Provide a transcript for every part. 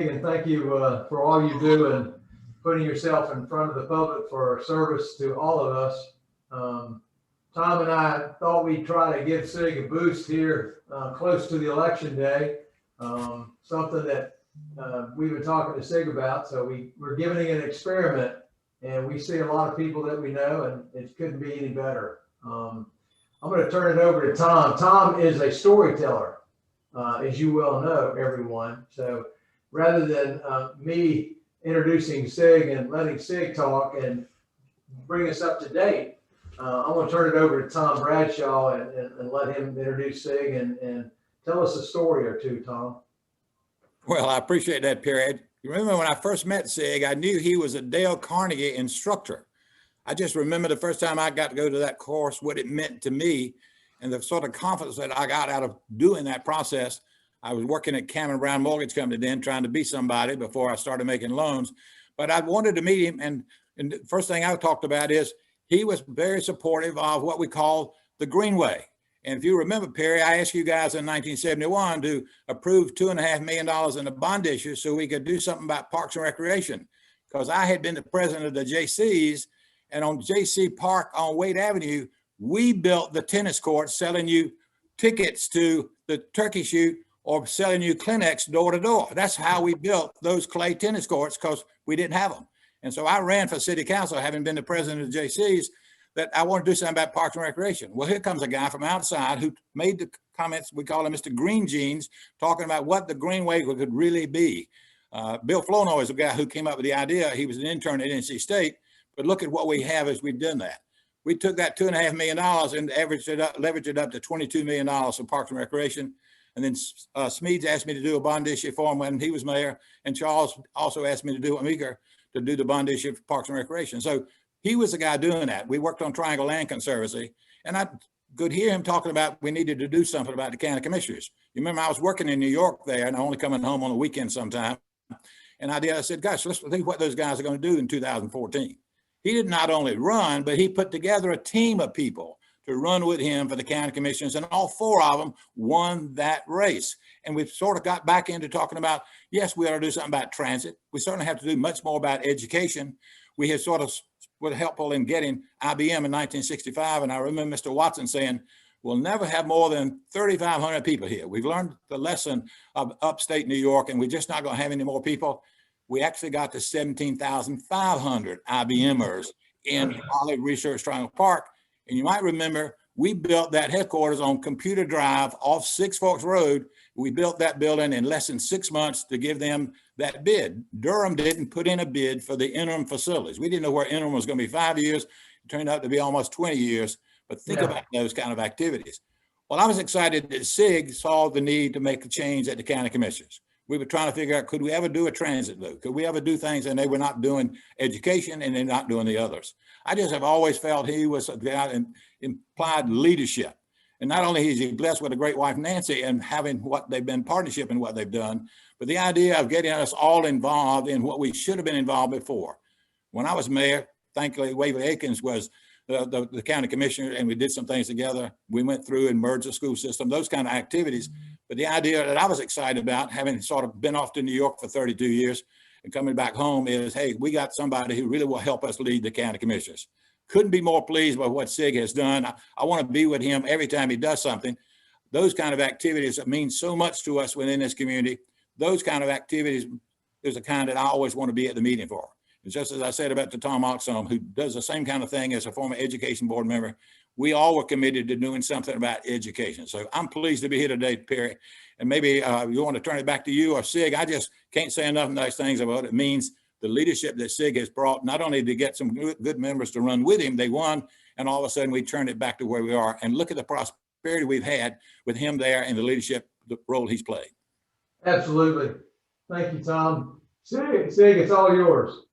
And thank you for all you do and putting yourself in front of the public for service to all of us. Tom and I thought we'd try to give SIG a boost here close to the election day, something that we've been talking to SIG about. So we're giving it an experiment, and we see a lot of people that we know, and it couldn't be any better. I'm going to turn it over to Tom. Tom is a storyteller, as you well know, everyone. So rather than me introducing SIG and letting SIG talk and bring us up to date, I'm going to turn it over to Tom Bradshaw and let him introduce SIG and tell us a story or two, Tom. Well, I appreciate that, Perry. You remember when I first met SIG, I knew he was a Dale Carnegie instructor. I just remember the first time I got to go to that course, what it meant to me, and the sort of confidence that I got out of doing that process. I was working at Cameron Brown Mortgage Company then, trying to be somebody before I started making loans. But I wanted to meet him, and the first thing I talked about is he was very supportive of what we call the Greenway. And if you remember, Perry, I asked you guys in 1971 to approve $2.5 million in a bond issue so we could do something about parks and recreation, because I had been the president of the JCs, and on JC Park on Wade Avenue, we built the tennis court, selling you tickets to the turkey shoot or selling you Kleenex door to door. That's how we built those clay tennis courts, because we didn't have them. And so I ran for city council, having been the president of the JCs, that I want to do something about parks and recreation. Well, here comes a guy from outside who made the comments, we call him Mr. Green Jeans, talking about what the Greenway could really be. Bill Flournoy is the guy who came up with the idea. He was an intern at NC State, but look at what we have as we've done that. We took that $2.5 million and leveraged it up to $22 million for parks and recreation. And then Smedes asked me to do a bond issue for him when he was mayor. And Charles also asked me to do to do the bond issue for parks and recreation. So he was the guy doing that. We worked on Triangle Land Conservancy, and I could hear him talking about we needed to do something about the county commissioners. You remember I was working in New York there, and only coming home on the weekend sometime. And I said, gosh, let's think what those guys are going to do in 2014. He did not only run, but he put together a team of people to run with him for the county commissioners, and all four of them won that race. And we've sort of got back into talking about, yes, we ought to do something about transit. We certainly have to do much more about education. We had sort of were helpful in getting IBM in 1965. And I remember Mr. Watson saying, we'll never have more than 3,500 people here. We've learned the lesson of upstate New York, and we're just not going to have any more people. We actually got to 17,500 IBMers in Olive Research Triangle Park. And you might remember, we built that headquarters on Computer Drive off Six Forks Road. We built that building in less than 6 months to give them that bid. Durham didn't put in a bid for the interim facilities. We didn't know where interim was going to be 5 years. It turned out to be almost 20 years. But think about those kind of activities. Well, I was excited that SIG saw the need to make a change at the county commissioners. We were trying to figure out, could we ever do a transit loop? Could we ever do things? And they were not doing education, and they're not doing the others. I just have always felt he was a guy in implied leadership. And not only is he blessed with a great wife, Nancy, and having what they've been partnership in what they've done, but the idea of getting us all involved in what we should have been involved before. When I was mayor, thankfully, Waverly Akins was the county commissioner, and we did some things together. We went through and merged the school system, those kind of activities. But the idea that I was excited about, having sort of been off to New York for 32 years and coming back home, is, hey, we got somebody who really will help us lead the county commissioners. Couldn't be more pleased by what SIG has done. I want to be with him every time he does something. Those kind of activities that mean so much to us within this community, those kind of activities is the kind that I always want to be at the meeting for. And just as I said about the Tom Oxum, who does the same kind of thing as a former education board member, we all were committed to doing something about education. So I'm pleased to be here today, Perry. And maybe you want to turn it back to you or SIG. I just can't say enough nice things about it. It means the leadership that SIG has brought, not only to get some good members to run with him, they won, and all of a sudden we turned it back to where we are. And look at the prosperity we've had with him there and the leadership, the role he's played. Absolutely. Thank you, Tom. SIG, it's all yours.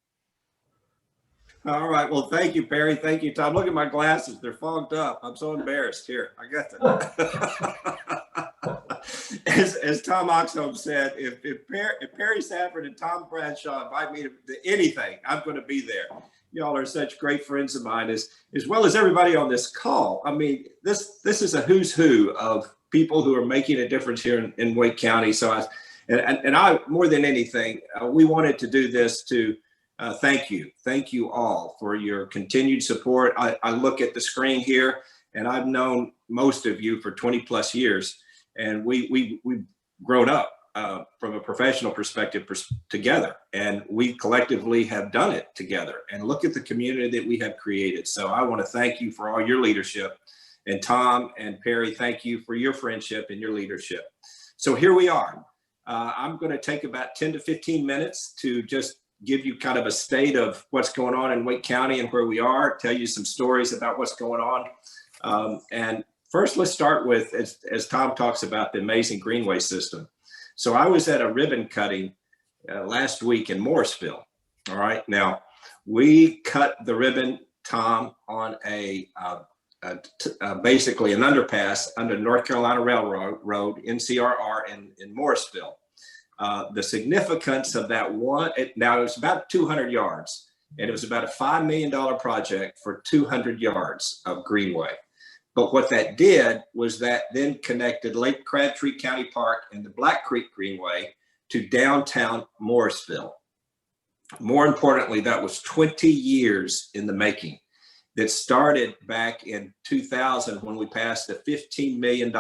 All right. Well, thank you, Perry. Thank you, Tom. Look at my glasses. They're fogged up. I'm so embarrassed. Here, I got them. As Tom Oxholm said, if Perry Safford and Tom Bradshaw invite me to anything, I'm going to be there. Y'all are such great friends of mine, as well as everybody on this call. I mean, this is a who's who of people who are making a difference here in Wake County. So And I, more than anything, we wanted to do this to thank you all for your continued support. I look at the screen here, and I've known most of you for 20 plus years, and we've grown up from a professional perspective together, and we collectively have done it together. And look at the community that we have created. So I want to thank you for all your leadership, and Tom and Perry, thank you for your friendship and your leadership. So here we are. I'm going to take about 10 to 15 minutes to just give you kind of a state of what's going on in Wake County and where we are, tell you some stories about what's going on. And first, let's start with, as Tom talks about, the amazing Greenway system. So I was at a ribbon cutting last week in Morrisville. All right. Now, we cut the ribbon, Tom, on basically an underpass under North Carolina Railroad, NCRR, in Morrisville. The significance of that now it was about 200 yards, and it was about a $5 million project for 200 yards of Greenway. But what that did was that then connected Lake Crabtree County Park and the Black Creek Greenway to downtown Morrisville. More importantly, that was 20 years in the making. That started back in 2000 when we passed a $15 million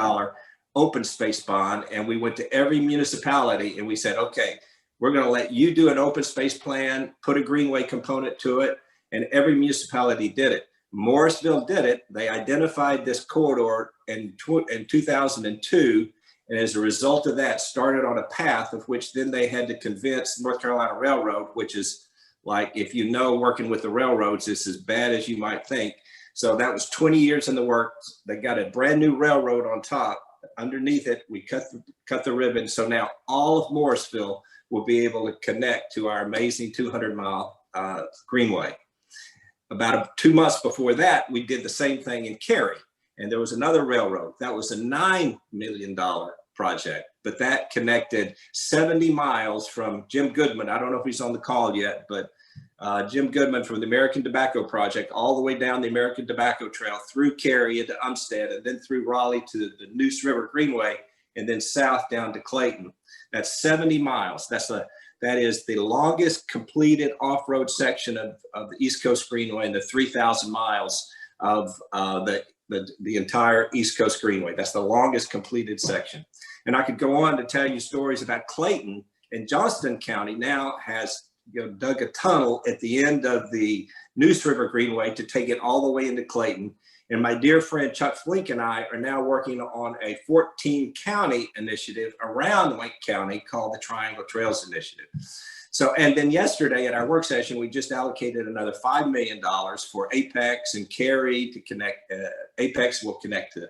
open space bond, and we went to every municipality and we said, okay, we're going to let you do an open space plan, put a Greenway component to it, and every municipality did it. Morrisville did it. They identified this corridor in 2002, and as a result of that, started on a path of which then they had to convince North Carolina Railroad, which is like, if you know, working with the railroads, it's as bad as you might think. So that was 20 years in the works. They got a brand new railroad on top. Underneath it, we cut the ribbon. So now all of Morrisville will be able to connect to our amazing 200-mile Greenway. About 2 months before that, we did the same thing in Cary, and there was another railroad. That was a $9 million project, but that connected 70 miles from Jim Goodman. I don't know if he's on the call yet, but Jim Goodman from the American Tobacco Project, all the way down the American Tobacco Trail through Cary into Umstead, and then through Raleigh to the Neuse River Greenway, and then south down to Clayton. That's 70 miles. That is the longest completed off-road section of the East Coast Greenway, and the 3,000 miles of the entire East Coast Greenway. That's the longest completed section. And I could go on to tell you stories about Clayton, and Johnston County now has dug a tunnel at the end of the Neuse River Greenway to take it all the way into Clayton. And my dear friend Chuck Flink and I are now working on a 14-county initiative around Wake County called the Triangle Trails Initiative. So, and then yesterday at our work session, we just allocated another $5 million for Apex and Cary to connect. Apex will connect to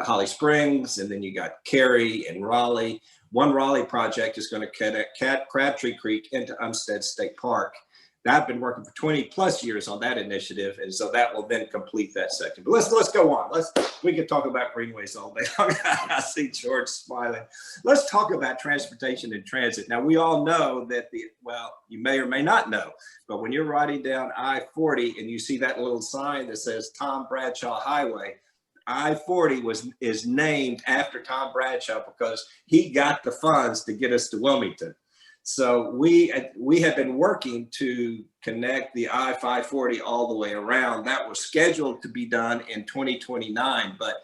Holly Springs, and then you got Cary and Raleigh. One Raleigh project is going to connect Crabtree Creek into Umstead State Park. I've been working for 20 plus years on that initiative, and so that will then complete that section. But let's go on. We can talk about Greenways all day long. I see George smiling. Let's talk about transportation and transit. Now, we all know that you may or may not know, but when you're riding down I-40 and you see that little sign that says Tom Bradshaw Highway, I-40 is named after Tom Bradshaw because he got the funds to get us to Wilmington. So we have been working to connect the I-540 all the way around. That was scheduled to be done in 2029, but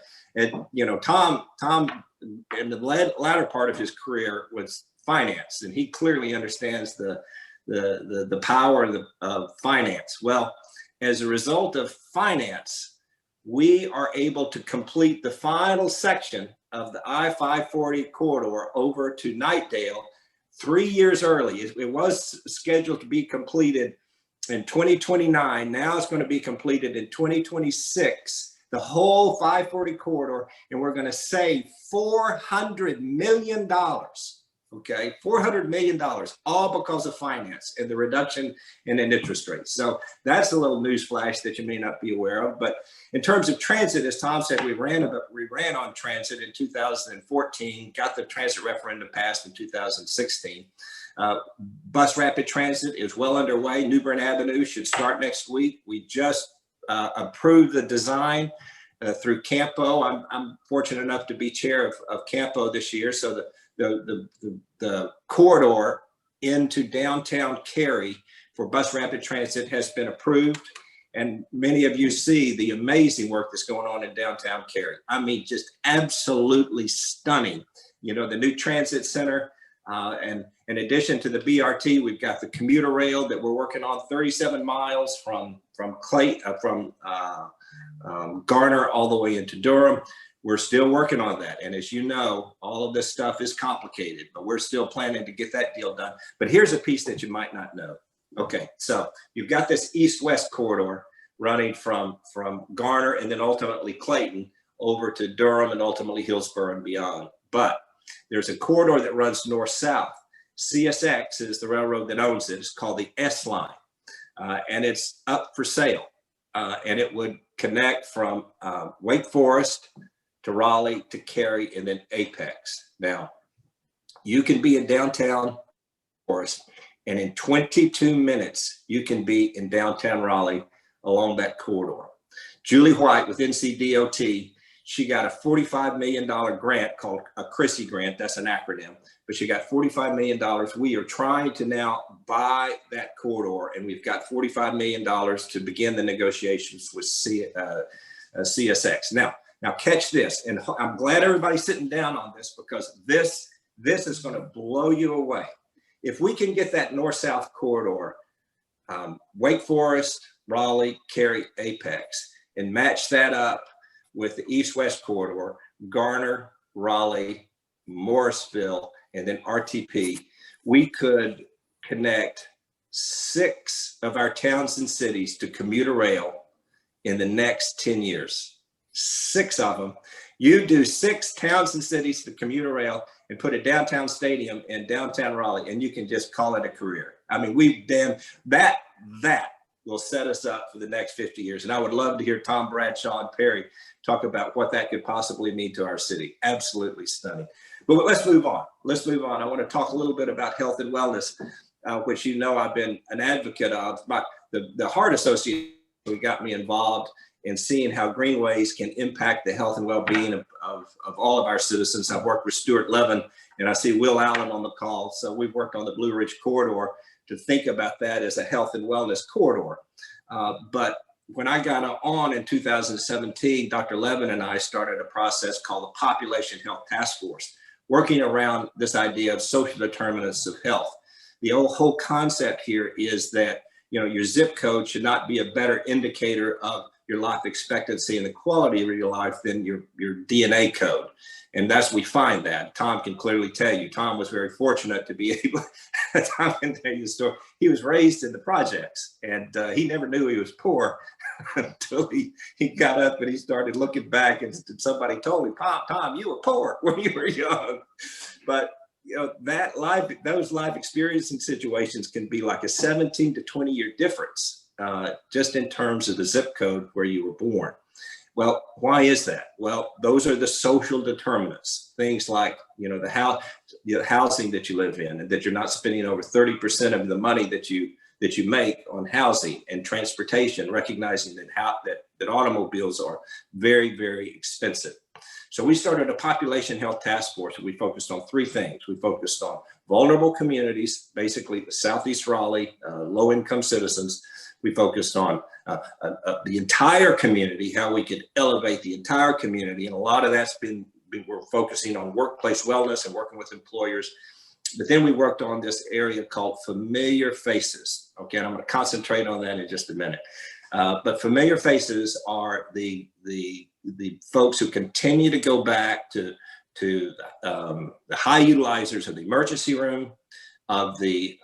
Tom in the latter part of his career was finance, and he clearly understands the power of finance. Well, as a result of finance, we are able to complete the final section of the I-540 corridor over to Knightdale 3 years early. It was scheduled to be completed in 2029. Now it's going to be completed in 2026, the whole 540 corridor, and we're going to save $400 million. Okay, $400 million, all because of finance and the reduction in an interest rate. So that's a little news flash that you may not be aware of. But in terms of transit, as Tom said, we ran on transit in 2014, got the transit referendum passed in 2016. Bus rapid transit is well underway. New Bern Avenue should start next week. We just approved the design through Campo. I'm fortunate enough to be chair of Campo this year. So the corridor into downtown Cary for bus rapid transit has been approved. And many of you see the amazing work that's going on in downtown Cary. I mean, just absolutely stunning. You know, the new transit center, and in addition to the BRT, we've got the commuter rail that we're working on, 37 miles from Garner all the way into Durham. We're still working on that. And as you know, all of this stuff is complicated, but we're still planning to get that deal done. But here's a piece that you might not know. Okay, so you've got this east-west corridor running from Garner and then ultimately Clayton over to Durham and ultimately Hillsborough and beyond. But there's a corridor that runs north-south. CSX is the railroad that owns it. It's called the S line, and it's up for sale. And it would connect from Wake Forest to Raleigh to Cary and then Apex. Now, you can be in downtown Forest, and in 22 minutes, you can be in downtown Raleigh along that corridor. Julie White with NCDOT, she got a $45 million grant called a CRISI grant. That's an acronym, but she got $45 million. We are trying to now buy that corridor, and we've got $45 million to begin the negotiations with CSX. Now catch this, and I'm glad everybody's sitting down on this because this is going to blow you away. If we can get that north-south corridor, Wake Forest, Raleigh, Cary, Apex, and match that up with the east-west corridor, Garner, Raleigh, Morrisville, and then RTP, we could connect 6 of our towns and cities to commuter rail in the next 10 years. 6 of them. You do 6 towns and cities to commuter rail and put a downtown stadium in downtown Raleigh, and you can just call it a career. I mean, that will set us up for the next 50 years. And I would love to hear Tom Bradshaw and Perry talk about what that could possibly mean to our city. Absolutely stunning. But let's move on. I want to talk a little bit about health and wellness, which you know I've been an advocate of. The Heart Association got me involved in seeing how Greenways can impact the health and well-being of all of our citizens. I've worked with Stuart Levin, and I see Will Allen on the call. So we've worked on the Blue Ridge Corridor to think about that as a health and wellness corridor. But when I got on in 2017, Dr. Levin and I started a process called the Population Health Task Force, working around this idea of social determinants of health. The whole concept here is that, you know, your zip code should not be a better indicator of your life expectancy and the quality of your life than your DNA code. And we find that. Tom can clearly tell you. Tom was very fortunate to be able, Tom can tell you the story. He was raised in the projects, and he never knew he was poor until he got up and he started looking back, and somebody told him, Tom, you were poor when you were young. But you know, those life experiencing situations can be like a 17 to 20 year difference, just in terms of the zip code where you were born. Well, why is that? Well, those are the social determinants. Things like, you know, the housing that you live in, and that you're not spending over 30% of the money that you make on housing and transportation, recognizing that automobiles are very, very expensive. So we started a population health task force, and we focused on 3 things. We focused on vulnerable communities, basically the Southeast Raleigh, low-income citizens. We focused on the entire community, how we could elevate the entire community. And a lot of that's we're focusing on workplace wellness and working with employers. But then we worked on this area called familiar faces. Okay, and I'm going to concentrate on that in just a minute. But familiar faces are the folks who continue to go back to the high utilizers of the emergency room, of the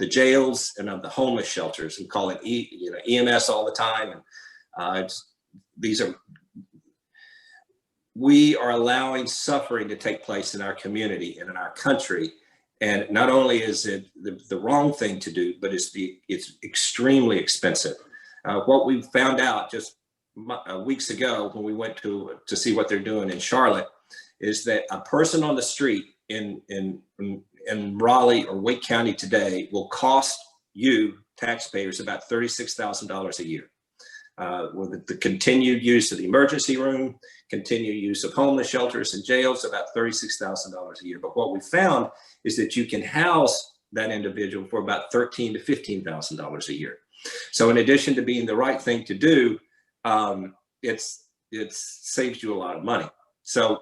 jails, and of the homeless shelters. We call it EMS all the time. And we are allowing suffering to take place in our community and in our country. And not only is it the wrong thing to do, but it's extremely expensive. What we found out just weeks ago when we went to see what they're doing in Charlotte is that a person on the street in Raleigh or Wake County today will cost you taxpayers about $36,000 a year. with the continued use of the emergency room, continued use of homeless shelters and jails, about $36,000 a year. But what we found is that you can house that individual for about $13,000 to $15,000 a year. So in addition to being the right thing to do, it saves you a lot of money. So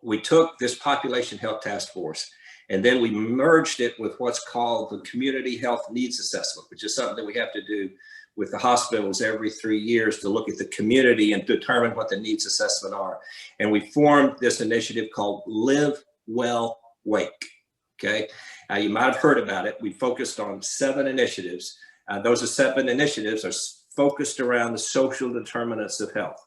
we took this population health task force, and then we merged it with what's called the community health needs assessment, which is something that we have to do with the hospitals every 3 years to look at the community and determine what the needs assessment are. And we formed this initiative called Live Well Wake. Okay, you might have heard about it. We focused on 7 initiatives. Those are 7 initiatives are focused around the social determinants of health: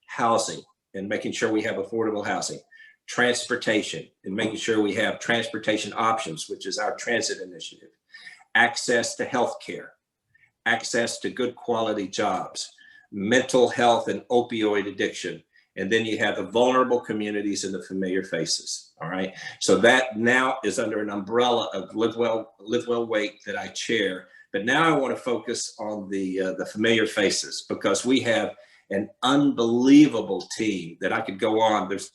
housing and making sure we have affordable housing, transportation and making sure we have transportation options, which is our transit initiative, access to health care, access to good quality jobs, mental health and opioid addiction. And then you have the vulnerable communities and the familiar faces. All right. So that now is under an umbrella of Live Well Wake that I chair. But now I want to focus on the familiar faces, because we have an unbelievable team that I could go on. There's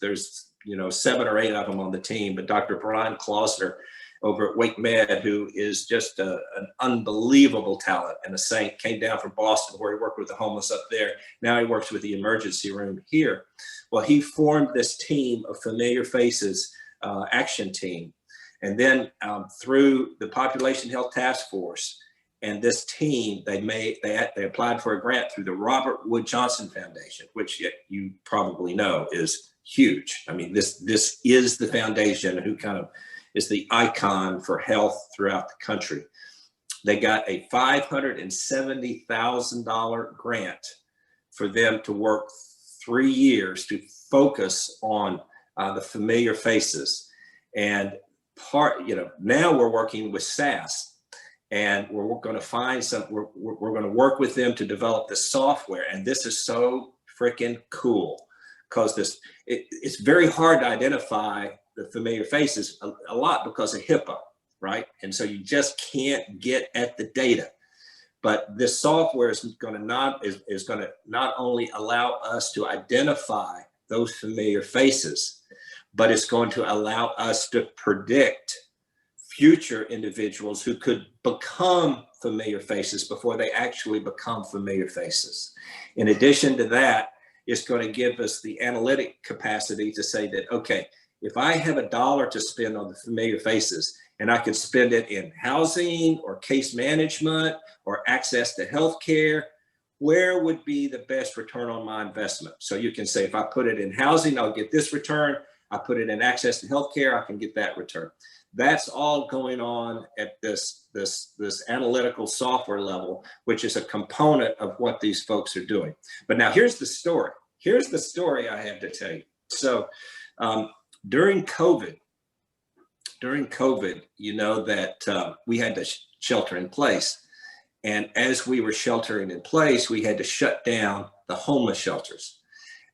7 or 8 of them on the team, but Dr. Brian Klausner over at Wake Med, who is just an unbelievable talent and a saint, came down from Boston where he worked with the homeless up there. Now he works with the emergency room here. Well, he formed this team of familiar faces action team. And then through the Population Health Task Force and this team, they applied for a grant through the Robert Wood Johnson Foundation, which you probably know is huge. I mean, this is the foundation who kind of is the icon for health throughout the country. They got a $570,000 grant for them to work 3 years to focus on the familiar faces. And now we're working with SAS, and we're going to find we're going to work with them to develop the software. And this is so freaking cool, because it's very hard to identify the familiar faces a lot because of HIPAA, right? And so you just can't get at the data. But this software is going to not only allow us to identify those familiar faces, but it's going to allow us to predict future individuals who could become familiar faces before they actually become familiar faces. In addition to that, it's going to give us the analytic capacity to say that, okay, if I have $1 to spend on the familiar faces, and I could spend it in housing or case management or access to healthcare, where would be the best return on my investment? So you can say, if I put it in housing, I'll get this return. I put it in access to healthcare, I can get that return. That's all going on at this analytical software level, which is a component of what these folks are doing. But now here's the story. Here's the story I have to tell you. So during COVID, you know that we had to shelter in place. And as we were sheltering in place, we had to shut down the homeless shelters.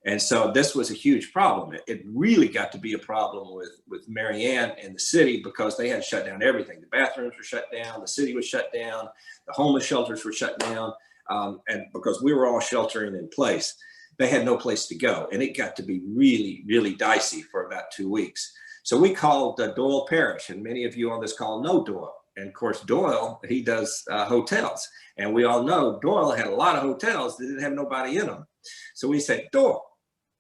And so this was a huge problem. It really got to be a problem with Marianne and the city, because they had to shut down everything. The bathrooms were shut down, the city was shut down, the homeless shelters were shut down. And because we were all sheltering in place, they had no place to go. And it got to be really, really dicey for about 2 weeks. So we called Doyle Parrish, and many of you on this call know Doyle. And of course, Doyle, he does hotels. And we all know Doyle had a lot of hotels that didn't have nobody in them. So we said, Doyle,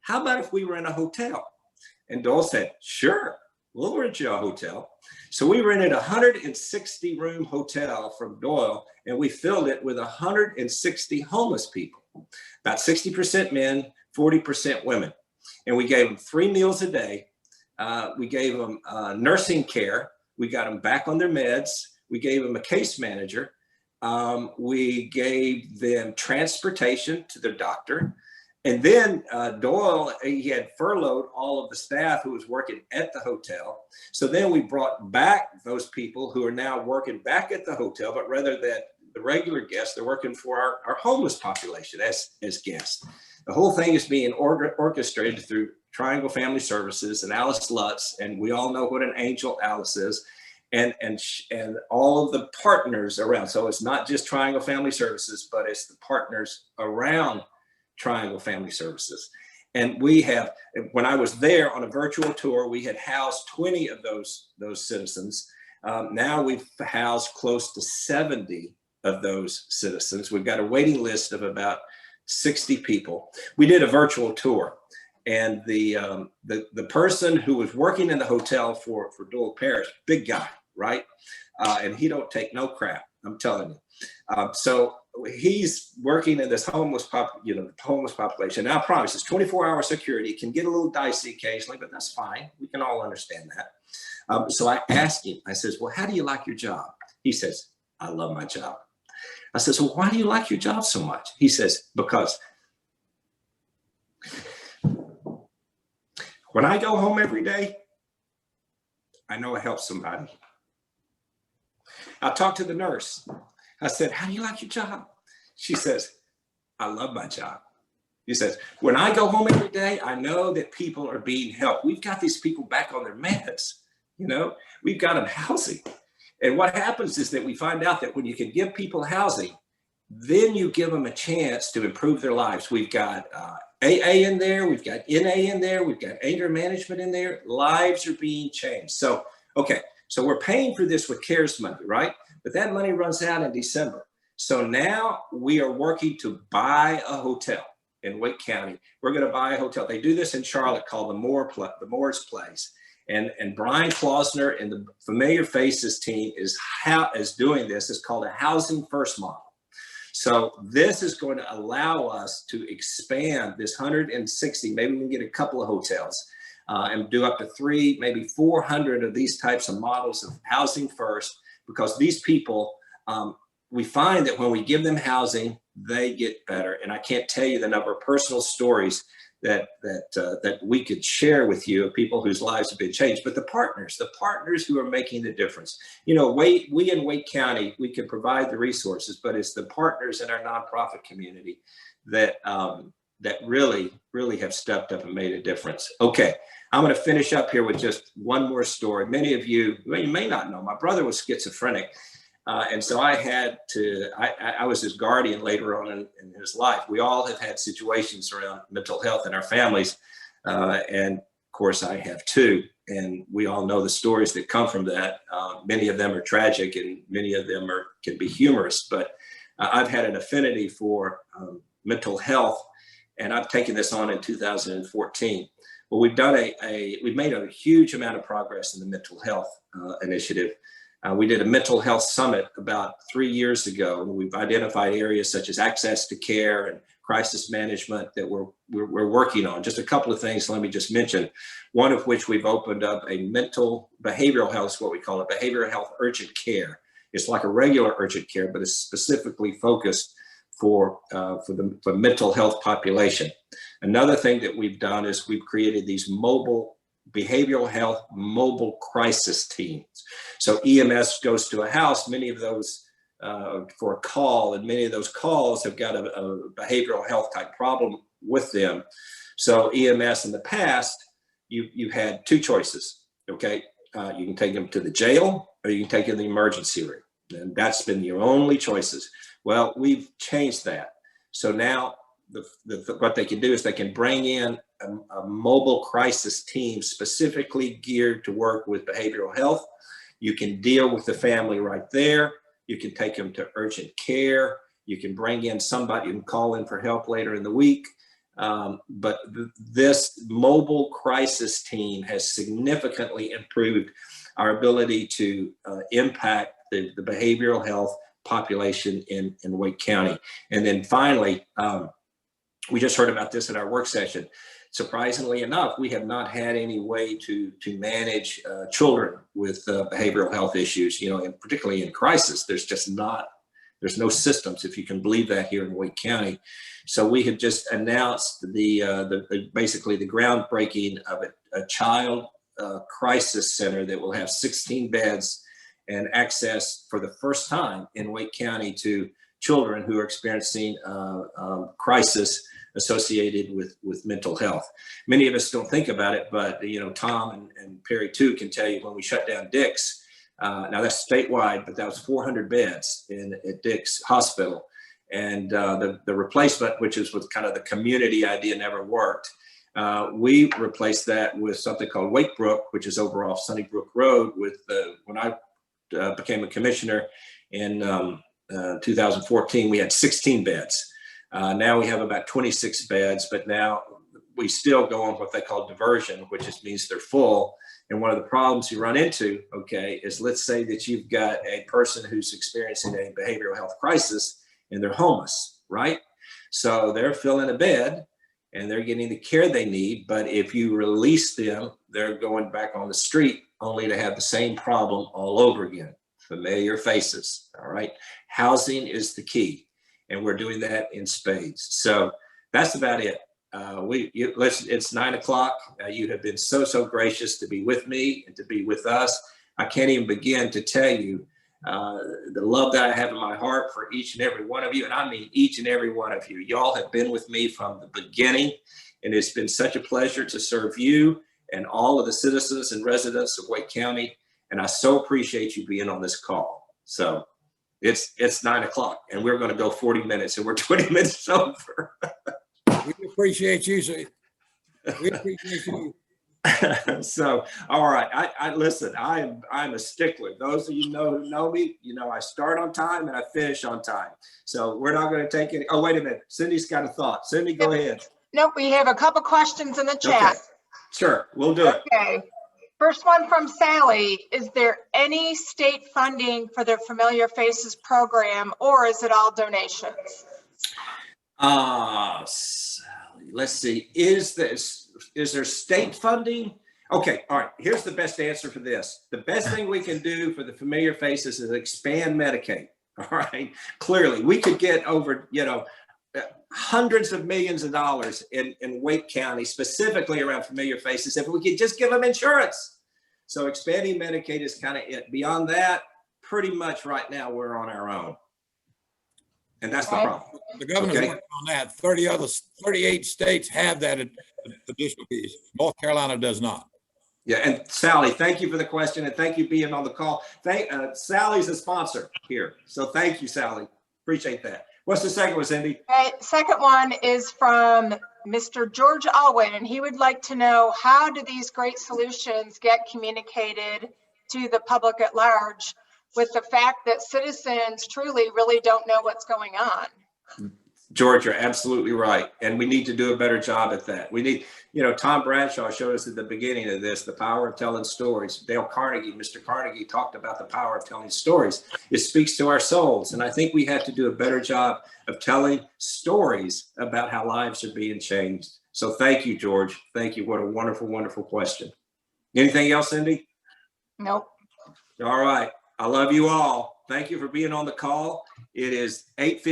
how about if we were in a hotel? And Doyle said, sure, we'll rent you a hotel. So we rented a 160-room hotel from Doyle, and we filled it with 160 homeless people, about 60% men, 40% women. And we gave them 3 meals a day. We gave them nursing care. We got them back on their meds. We gave them a case manager. We gave them transportation to their doctor. And then Doyle, he had furloughed all of the staff who was working at the hotel. So then we brought back those people who are now working back at the hotel, but rather than the regular guests, they're working for our homeless population as guests. The whole thing is being orchestrated through Triangle Family Services and Alice Lutz, and we all know what an angel Alice is. and all of the partners around. So it's not just Triangle Family Services, but it's the partners around Triangle Family Services. And we have, when I was there on a virtual tour, we had housed 20 of those citizens. Now we've housed close to 70 of those citizens. We've got a waiting list of about 60 people. We did a virtual tour, and the person who was working in the hotel for Doyle Parish, big guy, right? And he don't take no crap, I'm telling you. So he's working in this homeless population. Now I promise it's 24-hour security. It can get a little dicey occasionally, but that's fine. We can all understand that. So I asked him, I says, well, how do you like your job? He says, I love my job. I says, well, why do you like your job so much? He says, because when I go home every day, I know I helped somebody. I talked to the nurse. I said, how do you like your job? She says, I love my job. He says, when I go home every day, I know that people are being helped. We've got these people back on their meds, you know, we've got them housing. And what happens is that we find out that when you can give people housing, then you give them a chance to improve their lives. We've got AA in there, we've got NA in there, we've got anger management in there. Lives are being changed. So, okay, so we're paying for this with CARES money, right? But that money runs out in December. So now we are working to buy a hotel in Wake County. We're going to buy a hotel. They do this in Charlotte called the Moore's Place. And Brian Klausner and the Familiar Faces team is doing this. It's called a Housing First model. So this is going to allow us to expand this 160, maybe we can get a couple of hotels and do up to 300, maybe 400 of these types of models of Housing First, because these people, we find that when we give them housing, they get better. And I can't tell you the number of personal stories that we could share with you of people whose lives have been changed. But the partners who are making the difference. You know, we in Wake County, we can provide the resources, but it's the partners in our nonprofit community that really have stepped up and made a difference. Okay, I'm going to finish up here with just one more story. Many of you, well, you may not know, my brother was schizophrenic. And so I was his guardian later on in his life. We all have had situations around mental health in our families. And of course I have too. And we all know the stories that come from that. Many of them are tragic and many of them can be humorous, but I've had an affinity for mental health, and I've taken this on in 2014. Well, we've made a huge amount of progress in the mental health initiative. We did a mental health summit about 3 years ago. We've identified areas such as access to care and crisis management that we're working on. Just a couple of things, let me just mention. One of which we've opened up a mental behavioral health, what we call it, behavioral health urgent care. It's like a regular urgent care, but it's specifically focused for mental health population. Another thing that we've done is we've created these behavioral health mobile crisis teams. So EMS goes to a house, many of those for a call, and many of those calls have got a behavioral health type problem with them. So EMS in the past, you had two choices, okay? You can take them to the jail or you can take them to the emergency room. And that's been your only choices. Well, we've changed that. So now what they can do is they can bring in a mobile crisis team specifically geared to work with behavioral health. You can deal with the family right there. You can take them to urgent care. You can bring in somebody, you can call in for help later in the week. But this mobile crisis team has significantly improved our ability to impact the behavioral health population in Wake County. And then finally, we just heard about this at our work session. Surprisingly enough, we have not had any way to manage children with behavioral health issues, you know, and particularly in crisis. There's no systems, if you can believe that, here in Wake County. So we have just announced basically the groundbreaking of a child crisis center that will have 16 beds and access for the first time in Wake County to children who are experiencing crisis associated with mental health. Many of us don't think about it, but you know, Tom and Perry too can tell you when we shut down Dick's, Now that's statewide, but that was 400 beds at Dick's Hospital. And the replacement, which is with kind of the community idea, never worked. We replaced that with something called Wakebrook, which is over off Sunnybrook Road. When I became a commissioner in 2014, we had 16 beds. Now we have about 26 beds, but now we still go on what they call diversion, which just means they're full. And one of the problems you run into, okay, is let's say that you've got a person who's experiencing a behavioral health crisis and they're homeless, right? So they're filling a bed and they're getting the care they need. But if you release them, they're going back on the street only to have the same problem all over again. Familiar faces, all right? Housing is the key. And we're doing that in spades. So that's about it. Listen, it's 9 o'clock. You have been so gracious to be with me and to be with us. I can't even begin to tell you the love that I have in my heart for each and every one of you. And I mean each and every one of you. Y'all have been with me from the beginning. And it's been such a pleasure to serve you and all of the citizens and residents of Wake County. And I so appreciate you being on this call. So it's 9 o'clock and we're going to go 40 minutes and we're 20 minutes over. We appreciate you, sir. We appreciate you. So, all right. I listen, I'm a stickler. Those of you who know me, I start on time and I finish on time. So we're not going to take any. Oh, wait a minute. Cindy's got a thought. Cindy, go ahead. Nope, we have a couple questions in the chat. Okay. Sure, we'll do it. Okay. First one from Sally. Is there any state funding for the Familiar Faces program or is it all donations? Sally, let's see. Is there state funding? Okay, all right. Here's the best answer for this. The best thing we can do for the Familiar Faces is expand Medicaid. All right. Clearly, we could get over, hundreds of millions of dollars in Wake County, specifically around Familiar Faces, if we could just give them insurance. So expanding Medicaid is kind of it. Beyond that, pretty much right now we're on our own. And that's the problem. The governor's working on that. 38 states have that additional piece. North Carolina does not. Yeah, and Sally, thank you for the question and thank you for being on the call. Sally's a sponsor here. So thank you, Sally. Appreciate that. What's the second one, Cindy? Okay, second one is from Mr. George Alwyn, and he would like to know, how do these great solutions get communicated to the public at large with the fact that citizens truly really don't know what's going on? George, you're absolutely right. And we need to do a better job at that. We need, Tom Bradshaw showed us at the beginning of this, the power of telling stories. Dale Carnegie, Mr. Carnegie talked about the power of telling stories. It speaks to our souls. And I think we have to do a better job of telling stories about how lives are being changed. So thank you, George. Thank you. What a wonderful, wonderful question. Anything else, Cindy? Nope. All right. I love you all. Thank you for being on the call. It is 8:50.